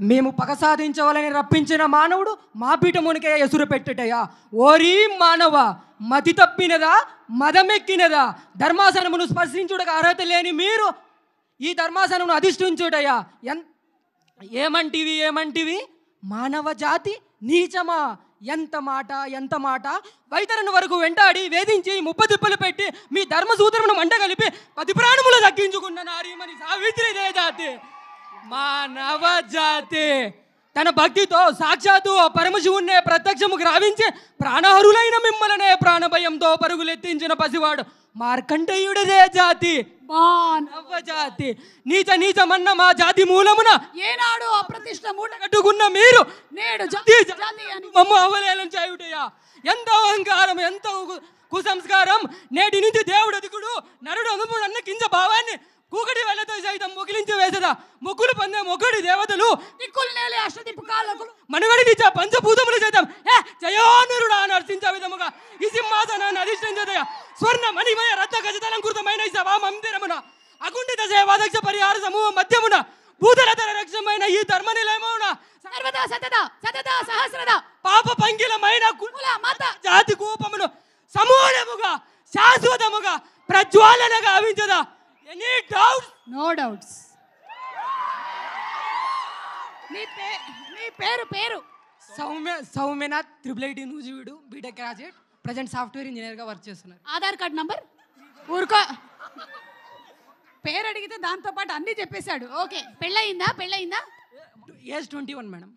మేము పగ సాధించవాలని రప్పించిన మానవుడు మా పీఠమునికే ఎసురు పెట్టటయ్యా. ఓరి మానవ, మతి తప్పినదా, మదమెక్కినదా? ధర్మాసనమును స్పర్శించుటకు అర్హత లేని మీరు ఈ ధర్మాసనమును అధిష్ఠించుటయ్యా. ఏమంటివి? మానవ జాతి నీచమా? ఎంత మాట! వైతరుని వరకు వెంటాడి వేధించి ముప్పదిప్పలు పెట్టి మీ ధర్మసూత్రమును మంటగలిపి 10 ప్రాణములు దక్కించుకున్న నారీమణి సావిత్రిదే జాతి, మానవ జాతి. తన భక్తితో సాక్షాత్తు పరమశివుణ్ణే ప్రత్యక్షము గ్రావించి ప్రాణహరులైన మిమ్మలనే ప్రాణభయంతో పరుగులెత్తించిన పసివాడు మార్కండేయుడిదే జాతి, మానవ జాతి. నీచమన్న మా జాతి మూలమున ఏనాడు అప్రతిష్ట మూట కట్టుకున్న మీరు నేడు మమ్మ అవలేలం చేయుటయా. ఎంత అహంకారం, ఎంత కుసంస్కారం! నేటి నుంచి దేవుడు అధికుడు, నరుడు అనుముడు అన్న కింద భావాన్ని కూకటి వెళ్ళతో సైతం ముగిలించి వేసదా. ముగ్గులు పొందే మొక్కడి దేవతలు దిక్కులు నేలే అష్టదిప్పు కాళ్ళకులు మనుగడికి పంచభూతములు సైతం జయోనురుడా నర్శించే విధముగా ఈ సింహాసనాన్ని అధిష్ఠించదయ. స్వర్ణ మణిమయ రత్న గజతలంకృతమైన ఈ సభా మందిరమున అకుంఠిత సేవాదక్ష పరిహార సమూహ మధ్యమున భూతలతర రక్షమైన ఈ ధర్మ నిలయమున సర్వదా సతదా సహస్రదా పాప పంకిలమైన కుల మత జాతి కూపమును సమూలముగా శాశ్వతముగా ప్రజ్వాలనగా గావించదా. Any doubts? No doubts. మీ పేరు Saumyanath, IIIT Nuzvid, B Tech graduate, present software ఇంజనీర్గా వర్క్ చేస్తున్నారు. ఆధార్ కార్డ్ నంబర్ ఊరుకో. పేరు అడిగితే దాంతో పాటు అన్నీ చెప్పేశాడు. ఓకే, పెళ్ళయిందా? Age 21 madam.